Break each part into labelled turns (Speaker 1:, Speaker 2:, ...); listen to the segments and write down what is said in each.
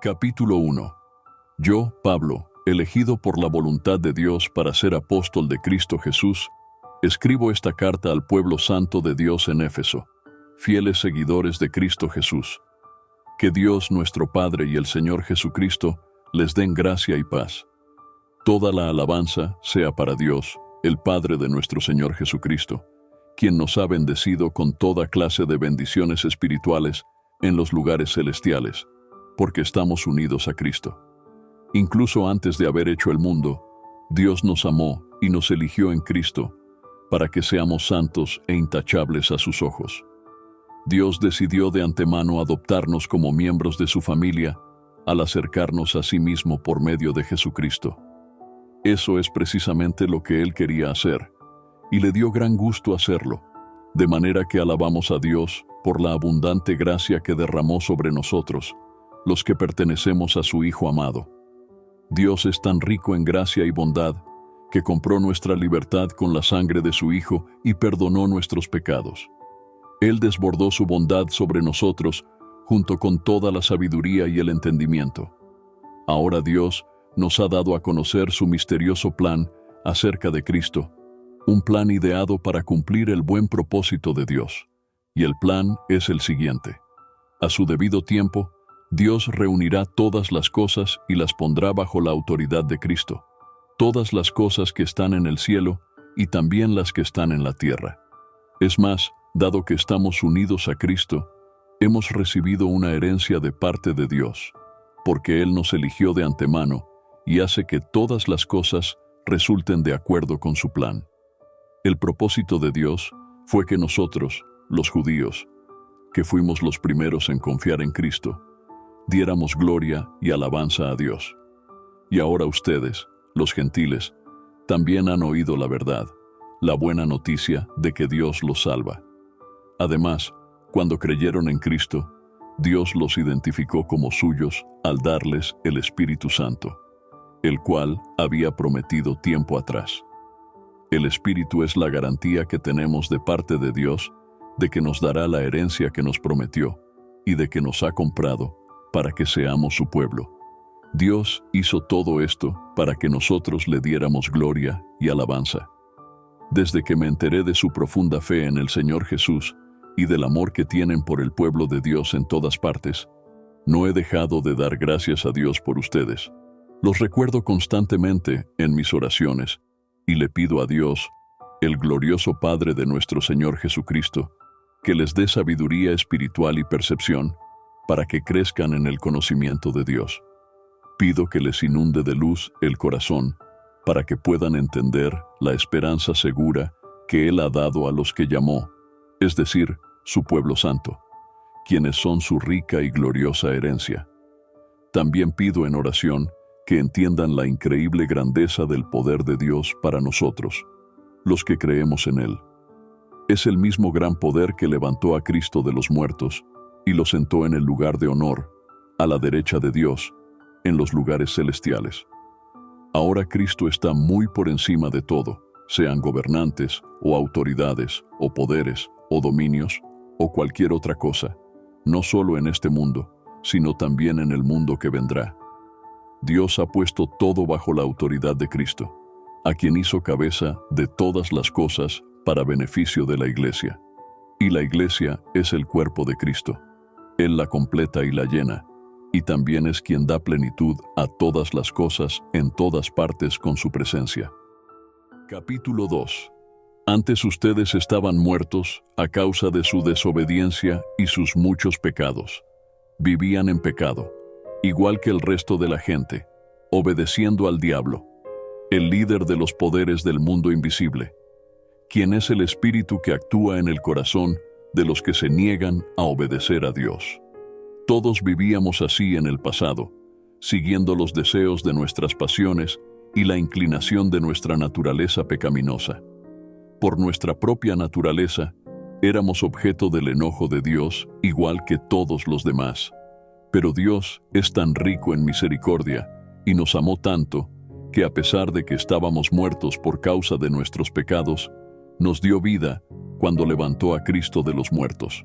Speaker 1: Capítulo 1. Yo, Pablo, elegido por la voluntad de Dios para ser apóstol de Cristo Jesús, escribo esta carta al pueblo santo de Dios en Éfeso, fieles seguidores de Cristo Jesús. Que Dios nuestro Padre y el Señor Jesucristo les den gracia y paz. Toda la alabanza sea para Dios, el Padre de nuestro Señor Jesucristo, quien nos ha bendecido con toda clase de bendiciones espirituales en los lugares celestiales, porque estamos unidos a Cristo. Incluso antes de haber hecho el mundo, Dios nos amó y nos eligió en Cristo, para que seamos santos e intachables a sus ojos. Dios decidió de antemano adoptarnos como miembros de su familia al acercarnos a sí mismo por medio de Jesucristo. Eso es precisamente lo que Él quería hacer, y le dio gran gusto hacerlo, de manera que alabamos a Dios por la abundante gracia que derramó sobre nosotros, los que pertenecemos a su Hijo amado. Dios es tan rico en gracia y bondad, que compró nuestra libertad con la sangre de su Hijo y perdonó nuestros pecados. Él desbordó su bondad sobre nosotros, junto con toda la sabiduría y el entendimiento. Ahora Dios nos ha dado a conocer su misterioso plan acerca de Cristo, un plan ideado para cumplir el buen propósito de Dios. Y el plan es el siguiente. A su debido tiempo, Dios reunirá todas las cosas y las pondrá bajo la autoridad de Cristo, todas las cosas que están en el cielo y también las que están en la tierra. Es más, dado que estamos unidos a Cristo, hemos recibido una herencia de parte de Dios, porque Él nos eligió de antemano y hace que todas las cosas resulten de acuerdo con su plan. El propósito de Dios fue que nosotros, los judíos, que fuimos los primeros en confiar en Cristo, diéramos gloria y alabanza a Dios. Y ahora ustedes, los gentiles, también han oído la verdad, la buena noticia de que Dios los salva. Además, cuando creyeron en Cristo, Dios los identificó como suyos al darles el Espíritu Santo, el cual había prometido tiempo atrás. El Espíritu es la garantía que tenemos de parte de Dios de que nos dará la herencia que nos prometió y de que nos ha comprado para que seamos su pueblo. Dios hizo todo esto para que nosotros le diéramos gloria y alabanza. Desde que me enteré de su profunda fe en el Señor Jesús y del amor que tienen por el pueblo de Dios en todas partes, no he dejado de dar gracias a Dios por ustedes. Los recuerdo constantemente en mis oraciones y le pido a Dios, el glorioso Padre de nuestro Señor Jesucristo, que les dé sabiduría espiritual y percepción para que crezcan en el conocimiento de Dios. Pido que les inunde de luz el corazón para que puedan entender la esperanza segura que Él ha dado a los que llamó, es decir, su pueblo santo, quienes son su rica y gloriosa herencia. También pido en oración que entiendan la increíble grandeza del poder de Dios para nosotros, los que creemos en Él. Es el mismo gran poder que levantó a Cristo de los muertos y lo sentó en el lugar de honor, a la derecha de Dios, en los lugares celestiales. Ahora Cristo está muy por encima de todo, sean gobernantes o autoridades o poderes o dominios o cualquier otra cosa, no solo en este mundo, sino también en el mundo que vendrá. Dios ha puesto todo bajo la autoridad de Cristo, a quien hizo cabeza de todas las cosas para beneficio de la Iglesia. Y la Iglesia es el cuerpo de Cristo. Él la completa y la llena, y también es quien da plenitud a todas las cosas en todas partes con su presencia. Capítulo 2. Antes ustedes estaban muertos a causa de su desobediencia y sus muchos pecados. Vivían en pecado, igual que el resto de la gente, obedeciendo al diablo, el líder de los poderes del mundo invisible, quien es el espíritu que actúa en el corazón de los que se niegan a obedecer a Dios. Todos vivíamos así en el pasado, siguiendo los deseos de nuestras pasiones y la inclinación de nuestra naturaleza pecaminosa. Por nuestra propia naturaleza, éramos objeto del enojo de Dios, igual que todos los demás. Pero Dios es tan rico en misericordia y nos amó tanto que a pesar de que estábamos muertos por causa de nuestros pecados, nos dio vida cuando levantó a Cristo de los muertos.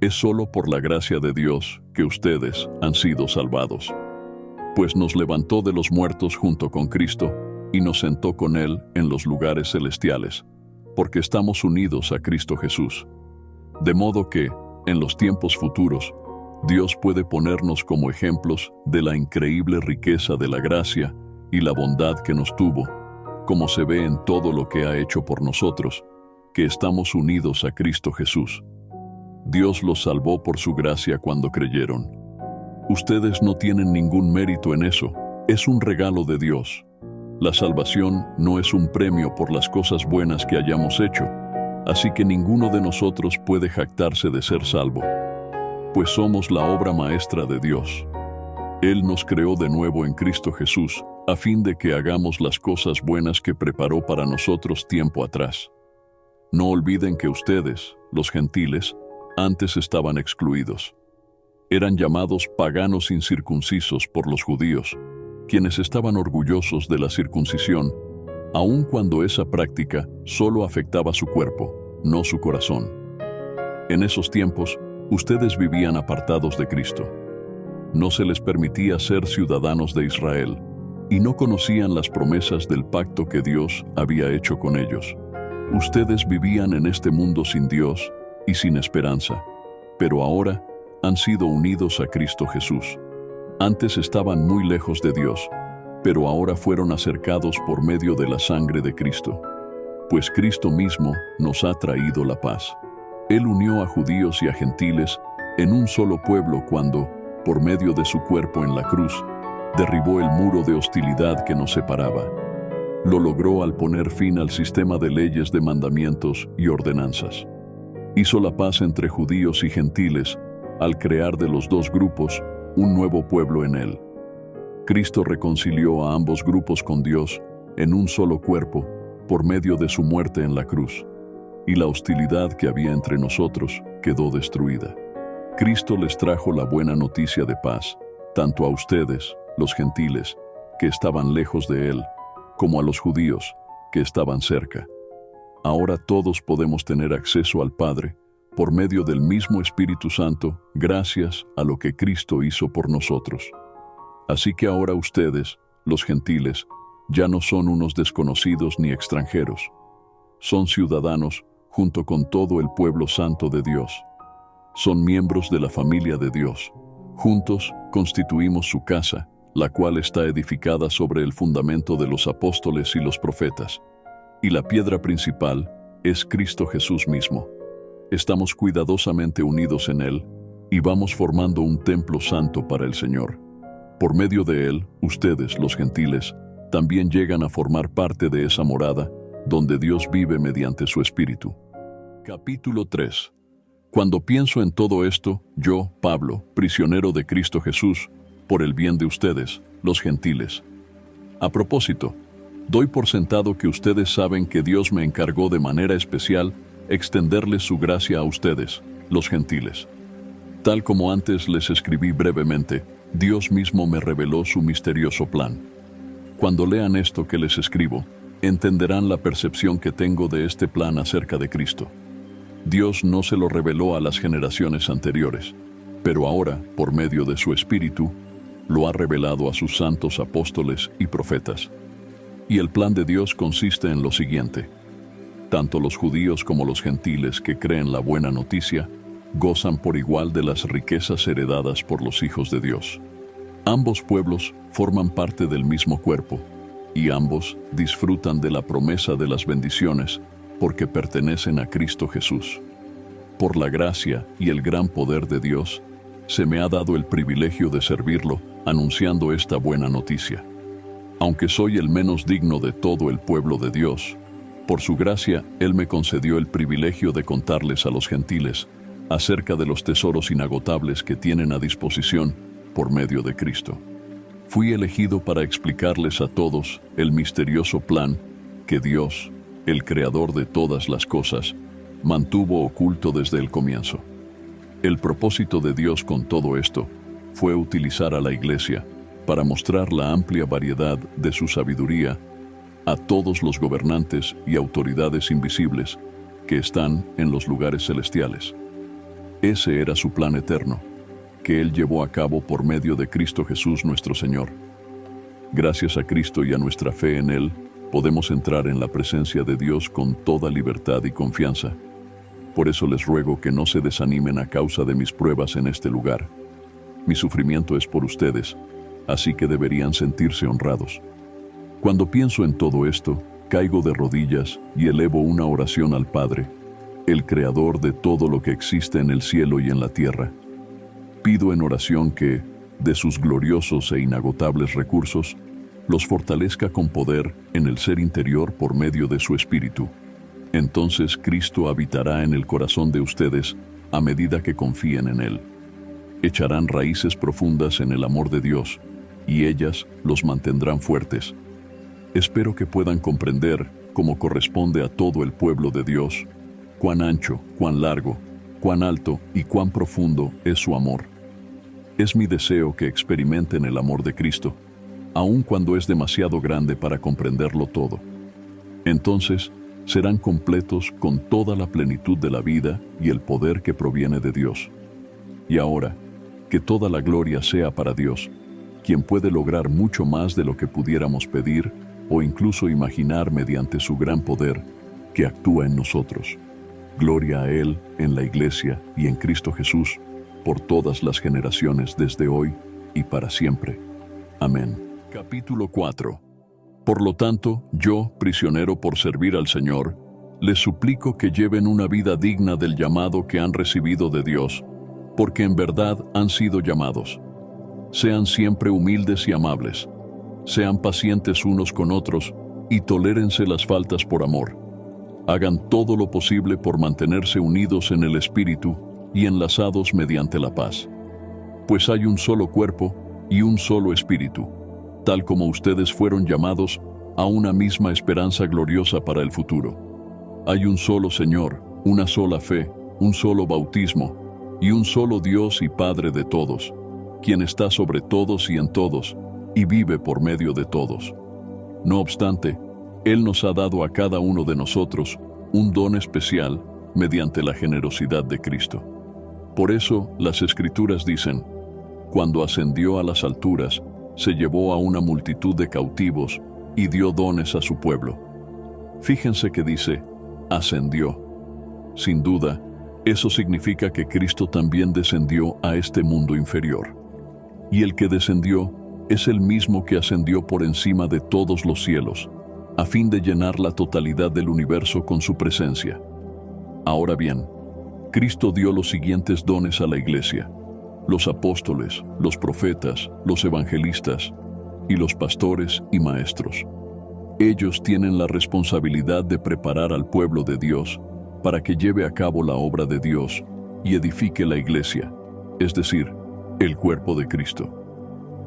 Speaker 1: Es solo por la gracia de Dios que ustedes han sido salvados. Pues nos levantó de los muertos junto con Cristo y nos sentó con Él en los lugares celestiales, porque estamos unidos a Cristo Jesús. De modo que, en los tiempos futuros, Dios puede ponernos como ejemplos de la increíble riqueza de la gracia y la bondad que nos tuvo, como se ve en todo lo que ha hecho por nosotros, que estamos unidos a Cristo Jesús. Dios los salvó por su gracia cuando creyeron. Ustedes no tienen ningún mérito en eso, es un regalo de Dios. La salvación no es un premio por las cosas buenas que hayamos hecho, así que ninguno de nosotros puede jactarse de ser salvo, pues somos la obra maestra de Dios. Él nos creó de nuevo en Cristo Jesús, a fin de que hagamos las cosas buenas que preparó para nosotros tiempo atrás. No olviden que ustedes, los gentiles, antes estaban excluidos. Eran llamados paganos incircuncisos por los judíos, quienes estaban orgullosos de la circuncisión, aun cuando esa práctica solo afectaba su cuerpo, no su corazón. En esos tiempos, ustedes vivían apartados de Cristo. No se les permitía ser ciudadanos de Israel, y no conocían las promesas del pacto que Dios había hecho con ellos. Ustedes vivían en este mundo sin Dios y sin esperanza, pero ahora han sido unidos a Cristo Jesús. Antes estaban muy lejos de Dios, pero ahora fueron acercados por medio de la sangre de Cristo. Pues Cristo mismo nos ha traído la paz. Él unió a judíos y a gentiles en un solo pueblo cuando, por medio de su cuerpo en la cruz, derribó el muro de hostilidad que nos separaba. Lo logró al poner fin al sistema de leyes, de mandamientos y ordenanzas. Hizo la paz entre judíos y gentiles al crear de los dos grupos un nuevo pueblo en él. Cristo reconcilió a ambos grupos con Dios en un solo cuerpo por medio de su muerte en la cruz, y la hostilidad que había entre nosotros quedó destruida. Cristo les trajo la buena noticia de paz, tanto a ustedes, los gentiles, que estaban lejos de Él, como a los judíos, que estaban cerca. Ahora todos podemos tener acceso al Padre por medio del mismo Espíritu Santo, gracias a lo que Cristo hizo por nosotros. Así que ahora ustedes, los gentiles, ya no son unos desconocidos ni extranjeros. Son ciudadanos junto con todo el pueblo santo de Dios. Son miembros de la familia de Dios. Juntos constituimos su casa, la cual está edificada sobre el fundamento de los apóstoles y los profetas. Y la piedra principal es Cristo Jesús mismo. Estamos cuidadosamente unidos en Él y vamos formando un templo santo para el Señor. Por medio de Él, ustedes, los gentiles, también llegan a formar parte de esa morada donde Dios vive mediante su Espíritu. Capítulo 3. Cuando pienso en todo esto, yo, Pablo, prisionero de Cristo Jesús, por el bien de ustedes, los gentiles. A propósito, doy por sentado que ustedes saben que Dios me encargó de manera especial extenderles su gracia a ustedes, los gentiles. Tal como antes les escribí brevemente, Dios mismo me reveló su misterioso plan. Cuando lean esto que les escribo, entenderán la percepción que tengo de este plan acerca de Cristo. Dios no se lo reveló a las generaciones anteriores, pero ahora, por medio de su Espíritu, lo ha revelado a sus santos apóstoles y profetas. Y el plan de Dios consiste en lo siguiente: tanto los judíos como los gentiles que creen la buena noticia gozan por igual de las riquezas heredadas por los hijos de Dios. Ambos pueblos forman parte del mismo cuerpo, y ambos disfrutan de la promesa de las bendiciones porque pertenecen a Cristo Jesús. Por la gracia y el gran poder de Dios, se me ha dado el privilegio de servirlo anunciando esta buena noticia. Aunque soy el menos digno de todo el pueblo de Dios, por su gracia Él me concedió el privilegio de contarles a los gentiles acerca de los tesoros inagotables que tienen a disposición por medio de Cristo. Fui elegido para explicarles a todos el misterioso plan que Dios, el Creador de todas las cosas, mantuvo oculto desde el comienzo. El propósito de Dios con todo esto fue utilizar a la Iglesia para mostrar la amplia variedad de su sabiduría a todos los gobernantes y autoridades invisibles que están en los lugares celestiales. Ese era su plan eterno, que Él llevó a cabo por medio de Cristo Jesús nuestro Señor. Gracias a Cristo y a nuestra fe en Él, podemos entrar en la presencia de Dios con toda libertad y confianza. Por eso les ruego que no se desanimen a causa de mis pruebas en este lugar. Mi sufrimiento es por ustedes, así que deberían sentirse honrados. Cuando pienso en todo esto, caigo de rodillas y elevo una oración al Padre, el Creador de todo lo que existe en el cielo y en la tierra. Pido en oración que, de sus gloriosos e inagotables recursos, los fortalezca con poder en el ser interior por medio de su Espíritu. Entonces Cristo habitará en el corazón de ustedes a medida que confíen en Él. Echarán raíces profundas en el amor de Dios, y ellas los mantendrán fuertes. Espero que puedan comprender, como corresponde a todo el pueblo de Dios, cuán ancho, cuán largo, cuán alto y cuán profundo es su amor. Es mi deseo que experimenten el amor de Cristo, aun cuando es demasiado grande para comprenderlo todo. Entonces, serán completos con toda la plenitud de la vida y el poder que proviene de Dios. Y ahora, que toda la gloria sea para Dios, quien puede lograr mucho más de lo que pudiéramos pedir o incluso imaginar mediante su gran poder que actúa en nosotros. Gloria a Él en la Iglesia y en Cristo Jesús, por todas las generaciones desde hoy y para siempre. Amén. Capítulo 4. Por lo tanto, yo, prisionero por servir al Señor, les suplico que lleven una vida digna del llamado que han recibido de Dios, porque en verdad han sido llamados. Sean siempre humildes y amables. Sean pacientes unos con otros y tolérense las faltas por amor. Hagan todo lo posible por mantenerse unidos en el Espíritu y enlazados mediante la paz. Pues hay un solo cuerpo y un solo Espíritu, tal como ustedes fueron llamados a una misma esperanza gloriosa para el futuro. Hay un solo Señor, una sola fe, un solo bautismo y un solo Dios y Padre de todos, quien está sobre todos y en todos, y vive por medio de todos. No obstante, Él nos ha dado a cada uno de nosotros un don especial mediante la generosidad de Cristo. Por eso las Escrituras dicen: cuando ascendió a las alturas, se llevó a una multitud de cautivos y dio dones a su pueblo. Fíjense que dice, ascendió. Sin duda, eso significa que Cristo también descendió a este mundo inferior. Y el que descendió es el mismo que ascendió por encima de todos los cielos, a fin de llenar la totalidad del universo con su presencia. Ahora bien, Cristo dio los siguientes dones a la Iglesia: los apóstoles, los profetas, los evangelistas y los pastores y maestros. Ellos tienen la responsabilidad de preparar al pueblo de Dios para que lleve a cabo la obra de Dios y edifique la Iglesia, es decir, el cuerpo de Cristo.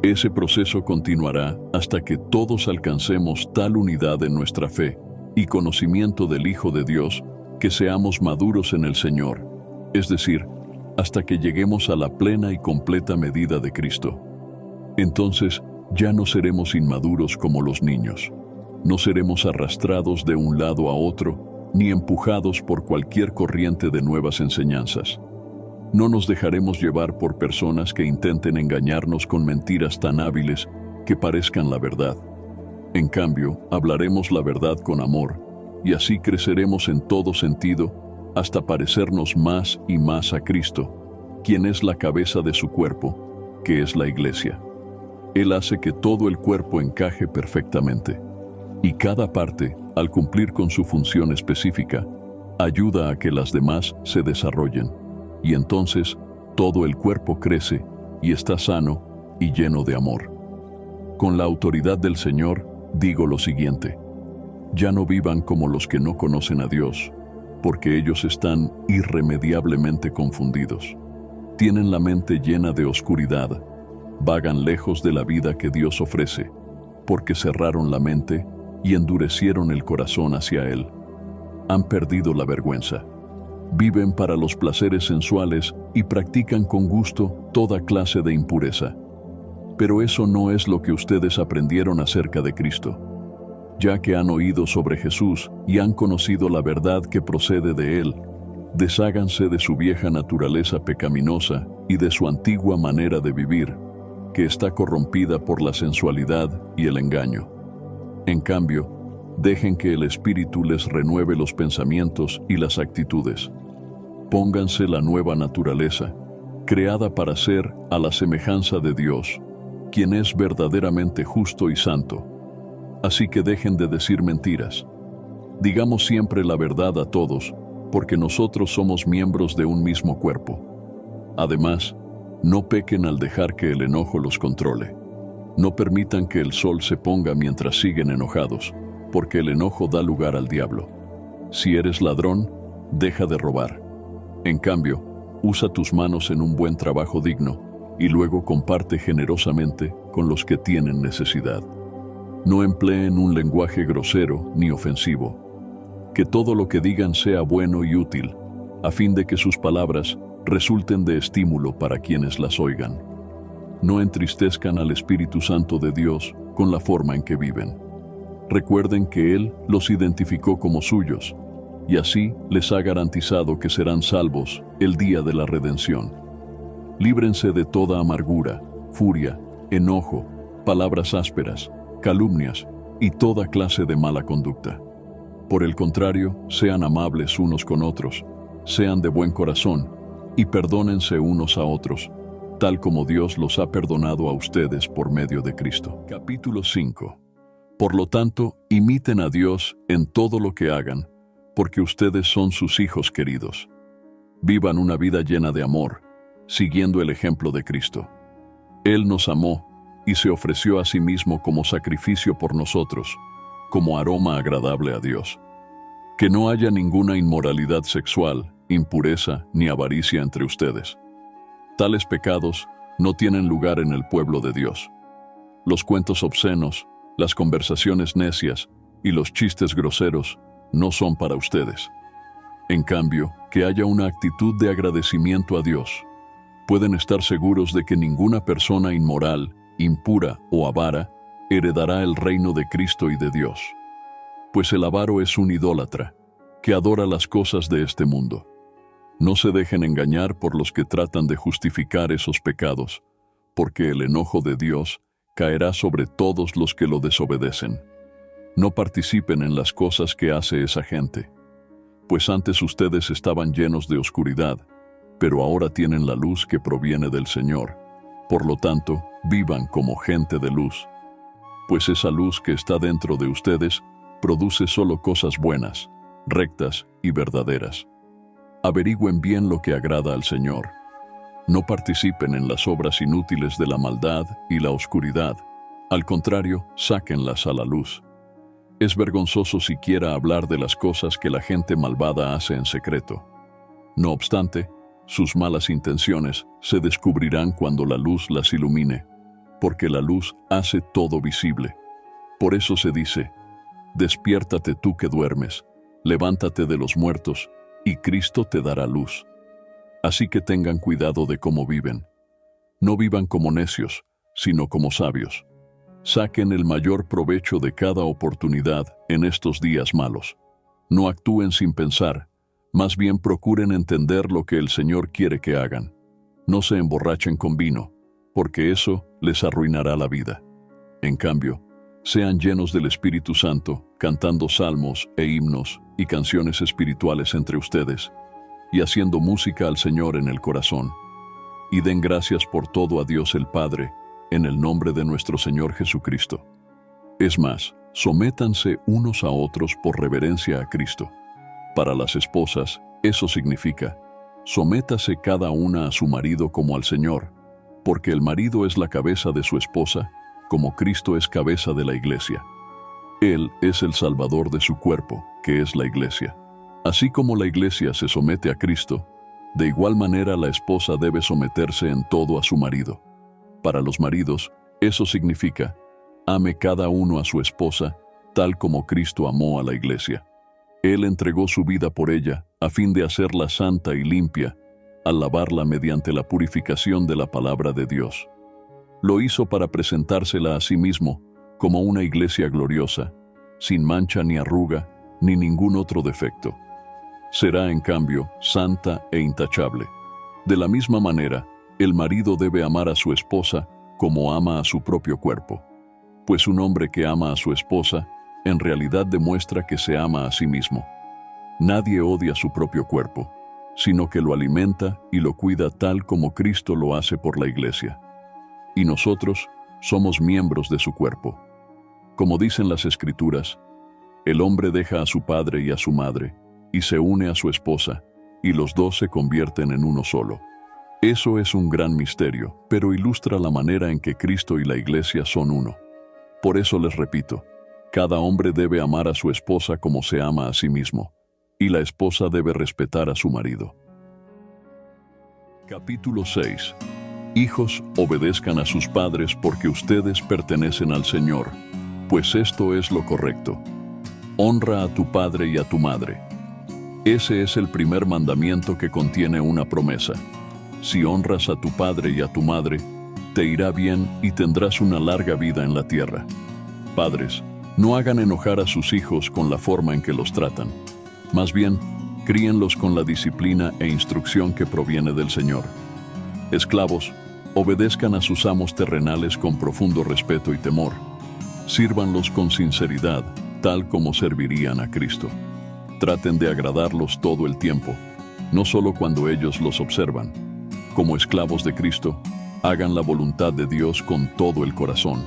Speaker 1: Ese proceso continuará hasta que todos alcancemos tal unidad en nuestra fe y conocimiento del Hijo de Dios que seamos maduros en el Señor, es decir, hasta que lleguemos a la plena y completa medida de Cristo. Entonces, ya no seremos inmaduros como los niños. No seremos arrastrados de un lado a otro, ni empujados por cualquier corriente de nuevas enseñanzas. No nos dejaremos llevar por personas que intenten engañarnos con mentiras tan hábiles que parezcan la verdad. En cambio, hablaremos la verdad con amor, y así creceremos en todo sentido hasta parecernos más y más a Cristo, quien es la cabeza de su cuerpo, que es la Iglesia. Él hace que todo el cuerpo encaje perfectamente, y cada parte, al cumplir con su función específica, ayuda a que las demás se desarrollen, y entonces todo el cuerpo crece y está sano y lleno de amor. Con la autoridad del Señor, digo lo siguiente: ya no vivan como los que no conocen a Dios, porque ellos están irremediablemente confundidos. Tienen la mente llena de oscuridad, vagan lejos de la vida que Dios ofrece, porque cerraron la mente y endurecieron el corazón hacia Él. Han perdido la vergüenza. Viven para los placeres sensuales y practican con gusto toda clase de impureza. Pero eso no es lo que ustedes aprendieron acerca de Cristo. Ya que han oído sobre Jesús y han conocido la verdad que procede de Él, Desháganse de su vieja naturaleza pecaminosa y de su antigua manera de vivir, que está corrompida por la sensualidad y el engaño. En cambio, dejen que el Espíritu les renueve los pensamientos y las actitudes. Pónganse la nueva naturaleza, creada para ser a la semejanza de Dios, quien es verdaderamente justo y santo. Así que dejen de decir mentiras. Digamos siempre la verdad a todos, porque nosotros somos miembros de un mismo cuerpo. Además, no pequen al dejar que el enojo los controle. No permitan que el sol se ponga mientras siguen enojados, porque el enojo da lugar al diablo. Si eres ladrón, deja de robar. En cambio, usa tus manos en un buen trabajo digno y luego comparte generosamente con los que tienen necesidad. No empleen un lenguaje grosero ni ofensivo. Que todo lo que digan sea bueno y útil, a fin de que sus palabras resulten de estímulo para quienes las oigan. No entristezcan al Espíritu Santo de Dios con la forma en que viven. Recuerden que Él los identificó como suyos, y así les ha garantizado que serán salvos el día de la redención. Líbrense de toda amargura, furia, enojo, palabras ásperas, calumnias y toda clase de mala conducta. Por el contrario, sean amables unos con otros, sean de buen corazón y perdónense unos a otros, tal como Dios los ha perdonado a ustedes por medio de Cristo. Capítulo 5. Por lo tanto, imiten a Dios en todo lo que hagan, porque ustedes son sus hijos queridos. Vivan una vida llena de amor, siguiendo el ejemplo de Cristo. Él nos amó y se ofreció a sí mismo como sacrificio por nosotros, como aroma agradable a Dios. Que no haya ninguna inmoralidad sexual, impureza ni avaricia entre ustedes. Tales pecados no tienen lugar en el pueblo de Dios. Los cuentos obscenos, las conversaciones necias y los chistes groseros no son para ustedes. En cambio, que haya una actitud de agradecimiento a Dios. Pueden estar seguros de que ninguna persona inmoral, impura o avara heredará el reino de Cristo y de Dios. Pues el avaro es un idólatra, que adora las cosas de este mundo. No se dejen engañar por los que tratan de justificar esos pecados, porque el enojo de Dios caerá sobre todos los que lo desobedecen. No participen en las cosas que hace esa gente, pues antes ustedes estaban llenos de oscuridad, pero ahora tienen la luz que proviene del Señor. Por lo tanto, vivan como gente de luz, pues esa luz que está dentro de ustedes produce solo cosas buenas, rectas y verdaderas. Averigüen bien lo que agrada al Señor. No participen en las obras inútiles de la maldad y la oscuridad. Al contrario, sáquenlas a la luz. Es vergonzoso siquiera hablar de las cosas que la gente malvada hace en secreto. No obstante, sus malas intenciones se descubrirán cuando la luz las ilumine, porque la luz hace todo visible. Por eso se dice: despiértate tú que duermes, levántate de los muertos, y Cristo te dará luz. Así que tengan cuidado de cómo viven. No vivan como necios, sino como sabios. Saquen el mayor provecho de cada oportunidad en estos días malos. No actúen sin pensar, más bien procuren entender lo que el Señor quiere que hagan. No se emborrachen con vino, porque eso les arruinará la vida. En cambio, sean llenos del Espíritu Santo, cantando salmos e himnos y canciones espirituales entre ustedes, y haciendo música al Señor en el corazón. Y den gracias por todo a Dios el Padre, en el nombre de nuestro Señor Jesucristo. Es más, sométanse unos a otros por reverencia a Cristo. Para las esposas, eso significa: sométase cada una a su marido como al Señor, porque el marido es la cabeza de su esposa, como Cristo es cabeza de la iglesia. Él es el Salvador de su cuerpo, que es la iglesia. Así como la iglesia se somete a Cristo, de igual manera la esposa debe someterse en todo a su marido. Para los maridos, eso significa: ame cada uno a su esposa, tal como Cristo amó a la iglesia. Él entregó su vida por ella, a fin de hacerla santa y limpia, al lavarla mediante la purificación de la palabra de Dios. Lo hizo para presentársela a sí mismo como una iglesia gloriosa, sin mancha ni arruga, ni ningún otro defecto. será en cambio santa e intachable. De la misma manera, el marido debe amar a su esposa como ama a su propio cuerpo, pues un hombre que ama a su esposa en realidad demuestra que se ama a sí mismo. Nadie odia su propio cuerpo, sino que lo alimenta y lo cuida tal como Cristo lo hace por la Iglesia. Y nosotros somos miembros de su cuerpo. Como dicen las Escrituras, el hombre deja a su padre y a su madre, y se une a su esposa, y los dos se convierten en uno solo. Eso es un gran misterio, pero ilustra la manera en que Cristo y la Iglesia son uno. Por eso les repito, cada hombre debe amar a su esposa como se ama a sí mismo, y la esposa debe respetar a su marido. Capítulo 6. Hijos, obedezcan a sus padres porque ustedes pertenecen al Señor, pues esto es lo correcto. Honra a tu padre y a tu madre. Ese es el primer mandamiento que contiene una promesa. Si honras a tu padre y a tu madre, te irá bien y tendrás una larga vida en la tierra. Padres, no hagan enojar a sus hijos con la forma en que los tratan. Más bien, críenlos con la disciplina e instrucción que proviene del Señor. Esclavos, obedezcan a sus amos terrenales con profundo respeto y temor. Sírvanlos con sinceridad, tal como servirían a Cristo. Traten de agradarlos todo el tiempo, no solo cuando ellos los observan. Como esclavos de Cristo, hagan la voluntad de Dios con todo el corazón.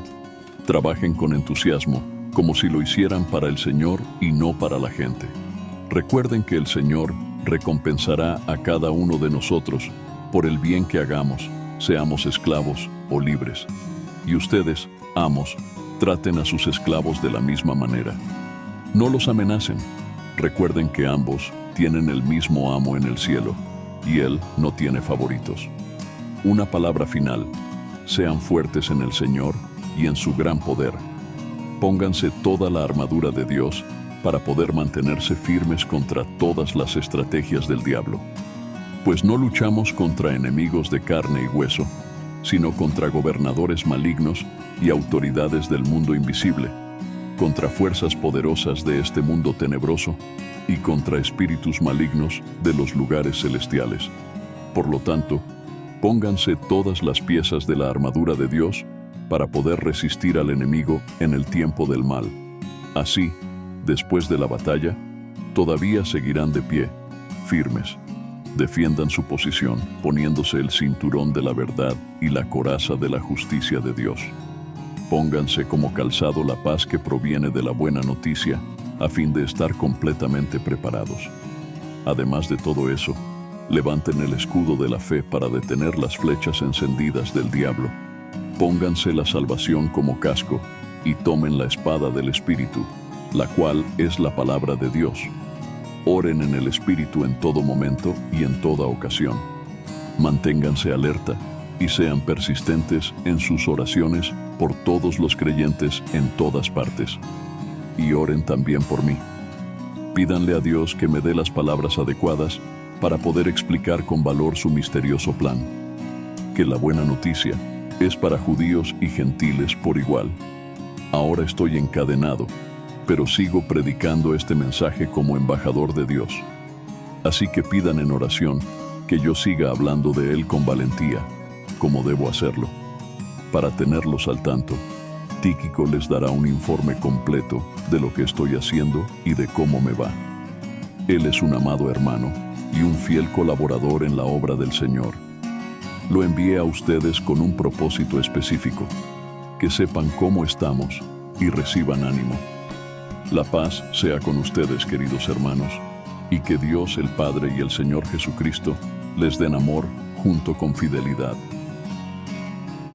Speaker 1: Trabajen con entusiasmo, como si lo hicieran para el Señor y no para la gente. Recuerden que el Señor recompensará a cada uno de nosotros por el bien que hagamos, seamos esclavos o libres. Y ustedes, amos, traten a sus esclavos de la misma manera. No los amenacen. Recuerden que ambos tienen el mismo amo en el cielo, y Él no tiene favoritos. Una palabra final: sean fuertes en el Señor y en su gran poder. Pónganse toda la armadura de Dios para poder mantenerse firmes contra todas las estrategias del diablo. Pues no luchamos contra enemigos de carne y hueso, sino contra gobernadores malignos y autoridades del mundo invisible, contra fuerzas poderosas de este mundo tenebroso y contra espíritus malignos de los lugares celestiales. Por lo tanto, pónganse todas las piezas de la armadura de Dios para poder resistir al enemigo en el tiempo del mal. Así, después de la batalla, todavía seguirán de pie, firmes. Defiendan su posición, poniéndose el cinturón de la verdad y la coraza de la justicia de Dios. Pónganse como calzado la paz que proviene de la buena noticia, a fin de estar completamente preparados. Además de todo eso, levanten el escudo de la fe para detener las flechas encendidas del diablo. Pónganse la salvación como casco y tomen la espada del Espíritu, la cual es la palabra de Dios. Oren en el Espíritu en todo momento y en toda ocasión. Manténganse alerta y sean persistentes en sus oraciones por todos los creyentes en todas partes. Y oren también por mí. Pídanle a Dios que me dé las palabras adecuadas para poder explicar con valor su misterioso plan. Que la buena noticia es para judíos y gentiles por igual. Ahora estoy encadenado, pero sigo predicando este mensaje como embajador de Dios. Así que pidan en oración que yo siga hablando de él con valentía, como debo hacerlo. Para tenerlos al tanto, Tíquico les dará un informe completo de lo que estoy haciendo y de cómo me va. Él es un amado hermano y un fiel colaborador en la obra del Señor. Lo envié a ustedes con un propósito específico: que sepan cómo estamos y reciban ánimo. La paz sea con ustedes, queridos hermanos, y que Dios el Padre y el Señor Jesucristo les den amor junto con fidelidad.